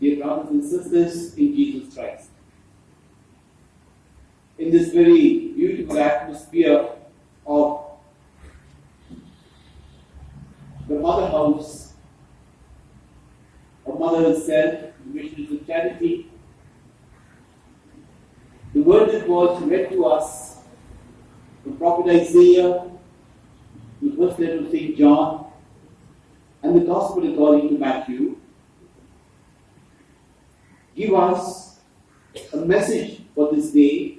dear brothers and sisters in Jesus Christ. In this very beautiful atmosphere of the mother house, of mother herself, the missions of charity, the word that was read to us from Prophet Isaiah, the first letter of St. John, and the Gospel according to Matthew, give us a message for this day,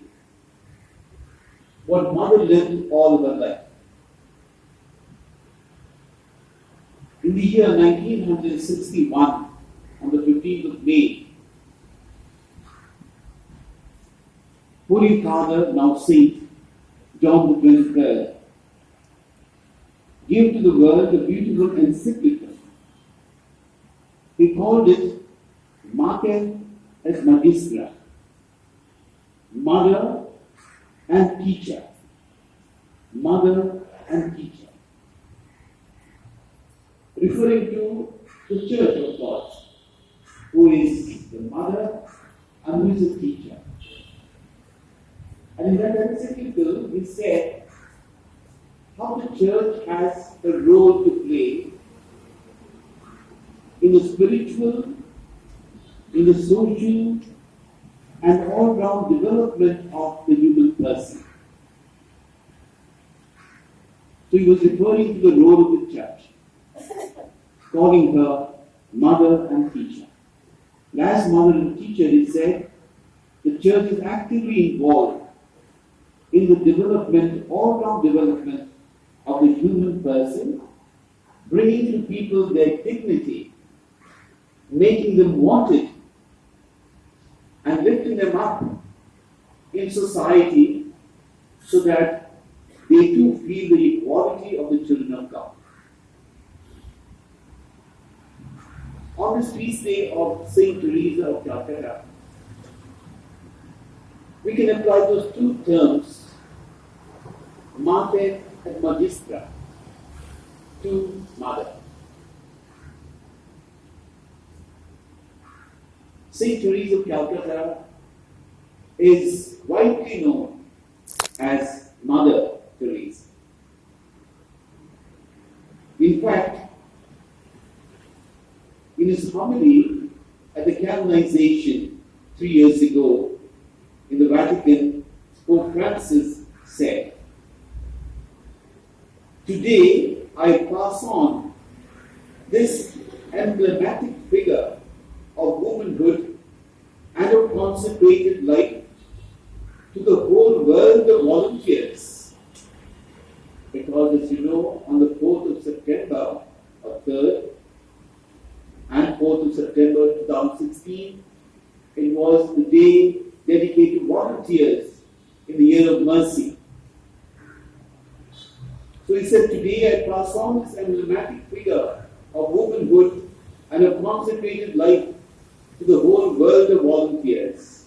what mother lived all of her life. In the year 1961, on the 15th of May, Holy Father, now Saint John the 23rd, gave to the world a beautiful encyclical. He called it Mater et Magistra, Mother and Teacher. Mother and Teacher. Referring to the Church of God, who is the mother and who is the teacher. And in that encyclical, he said how the Church has a role to play in the spiritual, in the social, and all-round development of the human person. So he was referring to the role of the Church, calling her mother and teacher. And as mother and teacher, he said, the Church is actively involved in the development, all-round development of the human person, bringing to people their dignity, making them wanted, and lifting them up in society so that they too feel the equality of the children of God. On this feast day of Saint Teresa of Kolkata, we can apply those two terms, Mater and Magistra, to mother. Saint Teresa of Kolkata is widely known as Mother Teresa. In fact, in his homily at the canonization 3 years ago in the Vatican, Pope Francis said, "Today I pass on this emblematic figure of womanhood and of consecrated life to the whole world of volunteers." Because, as you know, on the 4th of September, or 3rd, and 4th of September 2016, it was the day dedicated to volunteers in the Year of Mercy. So he said, "Today I pass on this emblematic figure of womanhood and of consecrated life to the whole world of volunteers.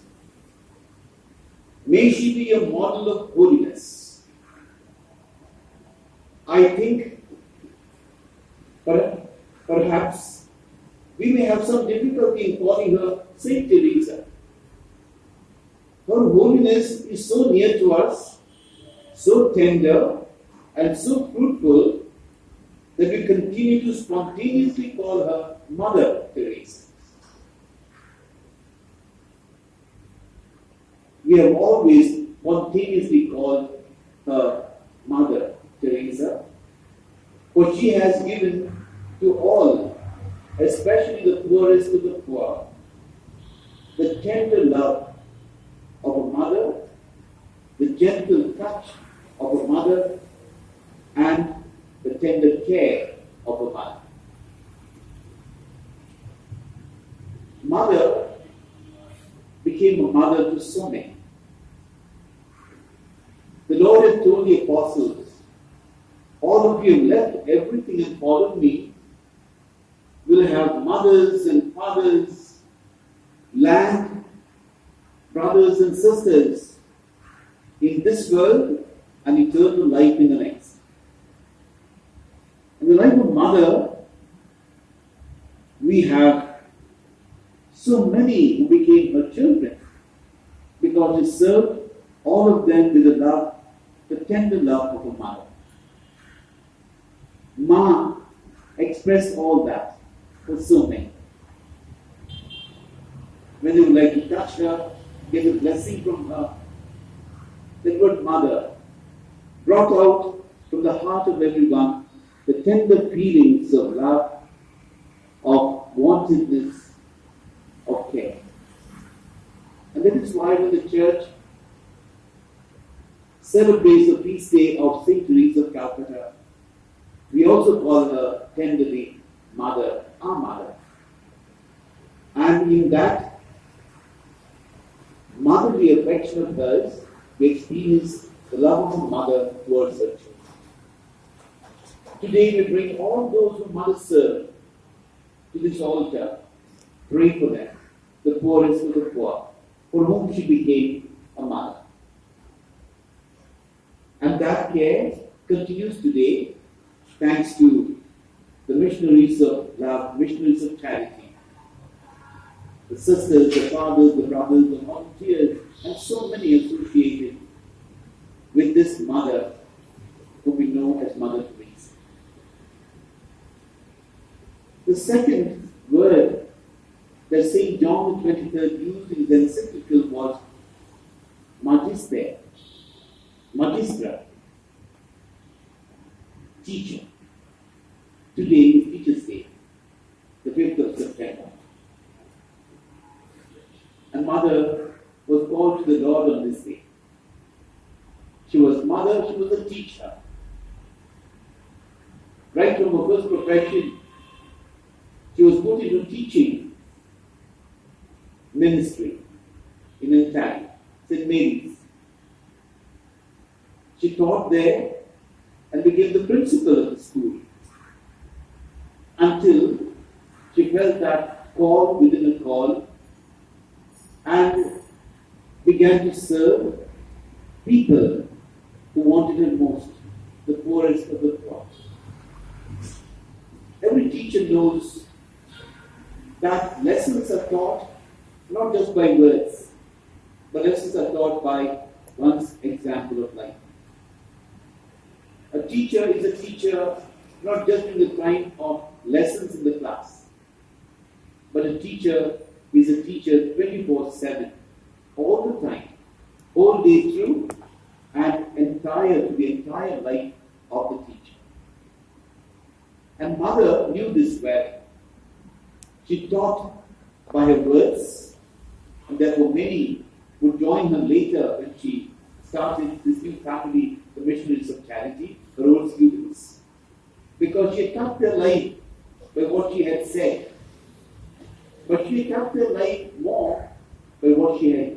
May she be a model of holiness." I think perhaps we may have some difficulty in calling her Saint Teresa. Her holiness is so near to us, so tender, and so fruitful that we continue to spontaneously call her Mother Teresa. We have always spontaneously called her Mother Teresa, for she has given to all, especially the poorest of the poor, the tender love of a mother, the gentle touch of a mother, and the tender care of a mother. Mother became a mother to so many. The Lord had told the apostles, "All of you have left everything and followed me, will have mothers and fathers, land, brothers and sisters in this world and eternal life in the next." In the life of mother, we have so so many who became her children, because she served all of them with the love, the tender love of a mother. Ma expressed all that for so many. When they would like to touch her, get a blessing from her, the word mother brought out from the heart of everyone the tender feelings of love, of wantedness, of care. And that is why when the church celebrates the feast day of Saint Teresa of Kolkata, we also call her tenderly Mother, our Mother. And in that motherly affection of hers, we experience the love of a mother towards her children. Today we bring all those whom Mother served to this altar, pray for them, the poorest of the poor, for whom she became a mother. And that care continues today, thanks to the missionaries of love, missionaries of charity, the sisters, the fathers, the brothers, the volunteers, and so many associated with this mother who we know as Mother Teresa. The second word that St. John the 23rd used in his encyclical was magister, magistra, teacher. Today is Teacher's Day, the 5th of September. And Mother was called to the Lord on this day. She was mother, she was a teacher. Right from her first profession, she was put into teaching ministry in Italy, St. Mary's. She taught there and became the principal of the school until she felt that call within a call and began to serve people who wanted her most, the poorest of the poor. Every teacher knows that lessons are taught not just by words, but lessons are taught by one's example of life. A teacher is a teacher not just in the time of lessons in the class, but a teacher is a teacher 24/7, all the time, whole day through, and the entire life of the teacher. And Mother knew this well. She taught by her words, and therefore many would join her later when she started this new family, the Missionaries of Charity, her old students. Because she had touched their life by what she had said. But she had touched their life more by what she had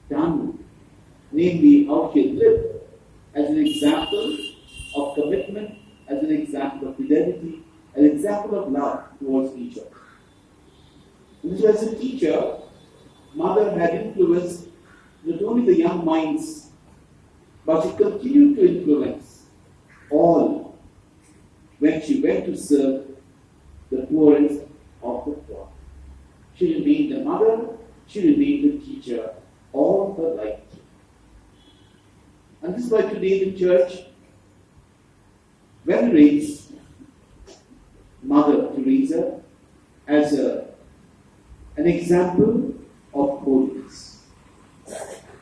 done. Namely, how she had lived as an example of commitment, as an example of fidelity, an example of love towards each other. And so as a teacher, Mother had influenced not only the young minds, but she continued to influence all when she went to serve the poorest of the poor. She remained a mother, she remained a teacher all her life. And this is why today the church venerates Mother Teresa as an example of holiness.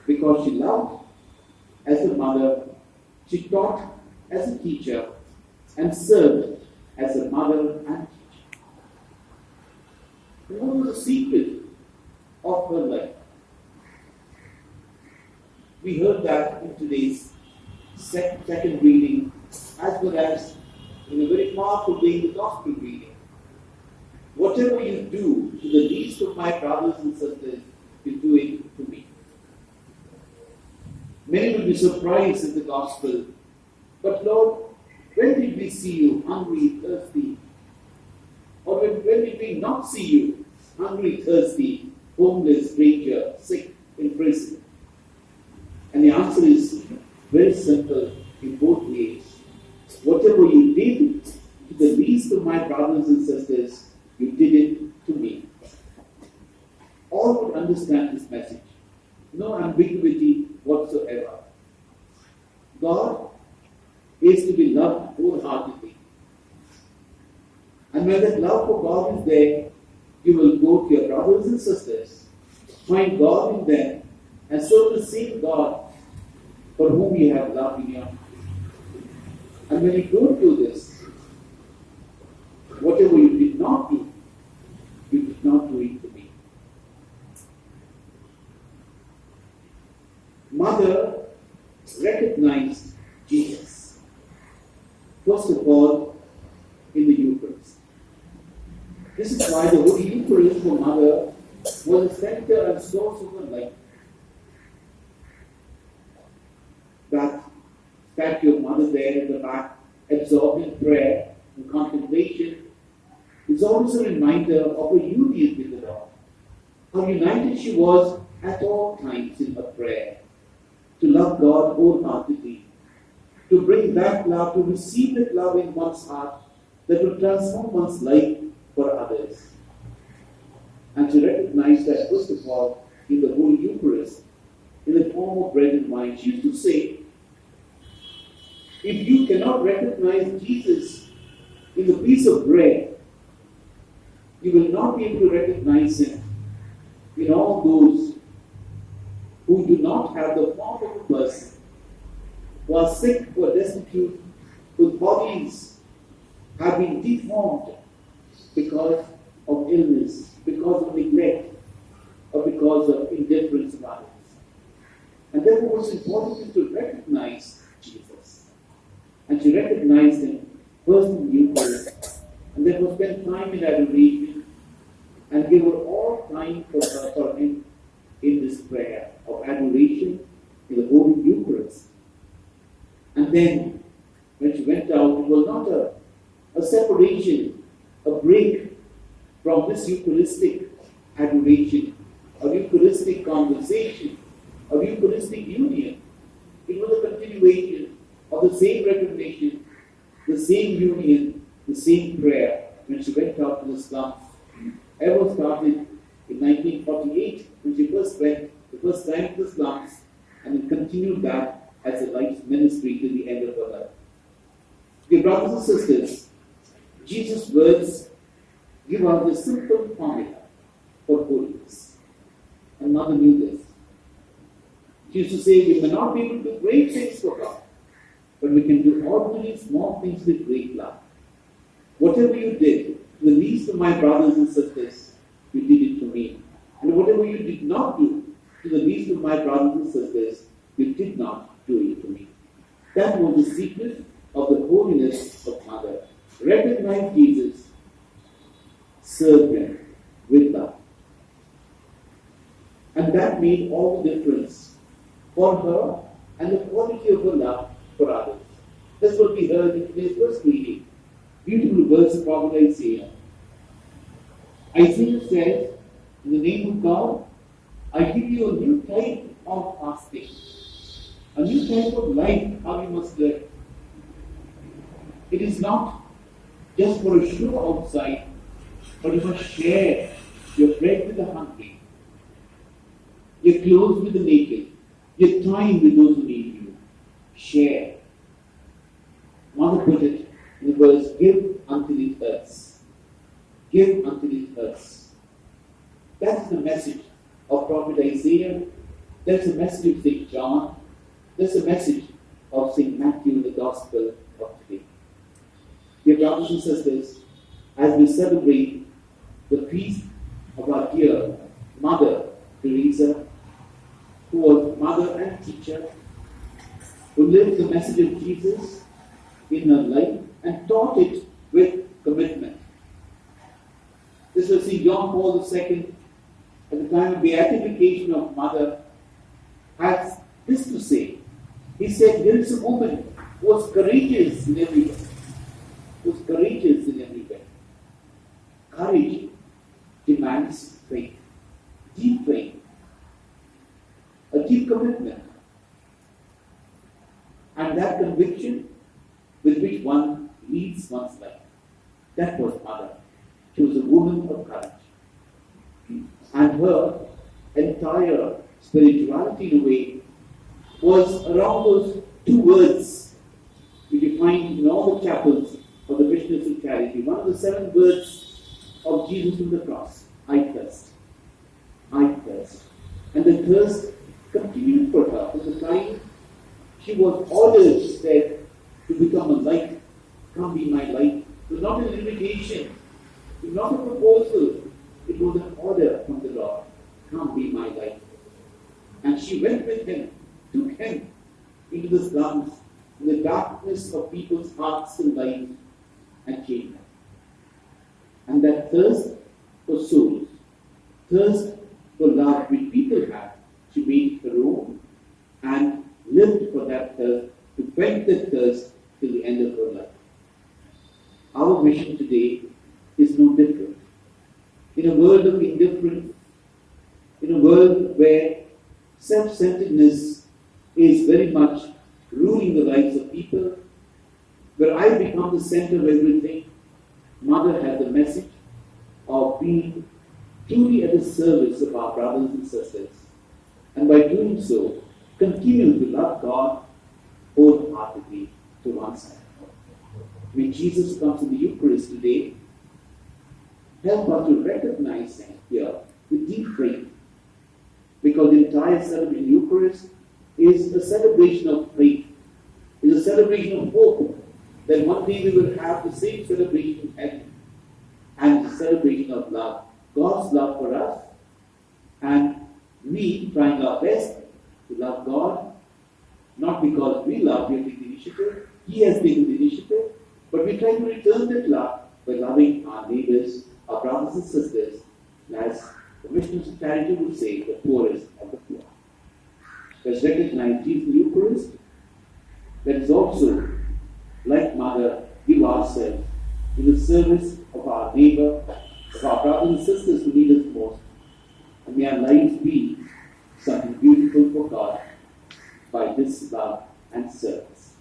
Because she loved as a mother, she taught as a teacher, and served as a mother and teacher. And what was the secret of her life? We heard that in today's second reading, as well as in a very powerful way in the Gospel reading. Whatever you do to the least of my brothers and sisters, you do it to me. Many will be surprised in the Gospel. But Lord, when did we see you hungry, thirsty? Or when did we not see you hungry, thirsty, homeless, stranger, sick, in prison? And the answer is very simple in both ways. Whatever you did to the least of my brothers and sisters, you did it to me. all would understand this message. No ambiguity whatsoever. God is to be loved wholeheartedly. And when that love for God is there, you will go to your brothers and sisters, find God in them, and serve the same God for whom you have loved in your heart. And when you don't do this, whatever you did not do, you did not do it to me. Mother recognized Jesus, first of all, in the Eucharist. This is why the Holy Eucharist for Mother was the center and source of her life. That statue of Mother there at the back, absorbed in prayer and contemplation, is always a reminder of her union with the Lord. How united she was at all times in her prayer, to love God wholeheartedly, to bring that love, to receive that love in one's heart that will transform one's life for others. And to recognize that, first of all, in the Holy Eucharist, in the form of bread and wine. She used to say, if you cannot recognize Jesus in the piece of bread, you will not be able to recognize Him in all those who do not have the form of a person, who are sick, who are destitute, whose bodies have been deformed because of illness, because of neglect, or because of indifference of others. And therefore what's important is to recognize Jesus. And to recognize Him first in the Eucharist, and therefore spend time in adoration, and give her all time for Him in this prayer of adoration in the Holy Eucharist. And then, when she went out, it was not a separation, a break from this Eucharistic adoration, or Eucharistic conversation, or Eucharistic union. It was a continuation of the same recognition, the same union, the same prayer when she went out to the slums. Ever started in 1948 when she first went the first time to the slums, and then continued that as a life's ministry to the end of her life. Dear brothers and sisters, Jesus' words give out the simple formula for holiness. And Mother knew this. She used to say, we may not be able to do great things for God, but we can do ordinary small things with great love. Whatever you did to the least of my brothers and sisters, you did it to me. And whatever you did not do to the least of my brothers and sisters, you did not do it to me. That was the secret of the holiness of Mother. Recognize Jesus, serve Him with love. And that made all the difference for her and the quality of her love for others. That's what we heard in today's first reading. Beautiful verse of Prophet Isaiah. Isaiah says, in the name of God, I give you a new type of fasting, a new type of life, how you must live. It is not just for a show outside, but you must share your bread with the hungry, your clothes with the naked, your time with those who need you. Share. Mother put it in the verse, give until it hurts. Give until it hurts. That's the message of Prophet Isaiah. That's the message of St. John. That's the message of St. Matthew in the Gospel of today. Dear brothers and sisters, as we celebrate the feast of our dear Mother Teresa, who was mother and teacher, who lived the message of Jesus in her life and taught it with commitment. This was St. John Paul II, at the time of beatification of Mother, has this to say. He said, there is a woman who was courageous in every way. Who was courageous in every way. Courage demands faith, deep faith, a deep commitment. And that conviction with which one leads one's life. That was Mother. She was a woman of courage. And her entire spirituality, in a way, was around those two words which you find in all the chapels of the Missionaries of Charity. One of the 7 words of Jesus on the cross: I thirst. I thirst. And the thirst continued for her from the time she was ordered, she said, to become a light. Come be my light. It was not an invitation. It was not a proposal. It was an order from the Lord. Come be my light. And she went with him, took him into the slums, in the darkness of people's hearts and lives, and changed them. And that thirst for souls, thirst for love which people have, she made her own and lived for that thirst, to quench that thirst till the end of her life. Our mission today is no different. In a world of indifference, in a world where self-centeredness is very much ruling the lives of people, where I become the center of everything, Mother has the message of being truly at the service of our brothers and sisters, and by doing so, continue to love God wholeheartedly to one side. When Jesus comes in the Eucharist today, help us to recognize Him here with deep faith, because the entire celebration of the Eucharist is a celebration of faith, is a celebration of hope that one day we will have the same celebration in heaven, and the celebration of love, God's love for us, and we trying our best to love God, not because we love, we have taken the initiative, He has taken the initiative, but we try to return that love by loving our neighbors, our brothers and sisters, as the Missionaries of Charity would say, the poorest of the poor. Let's recognize Jesus in the Eucharist. Let us also, like Mother, give ourselves in the service of our neighbor, of our brothers and sisters who need us most. And may our lives be something beautiful for God by this love and service.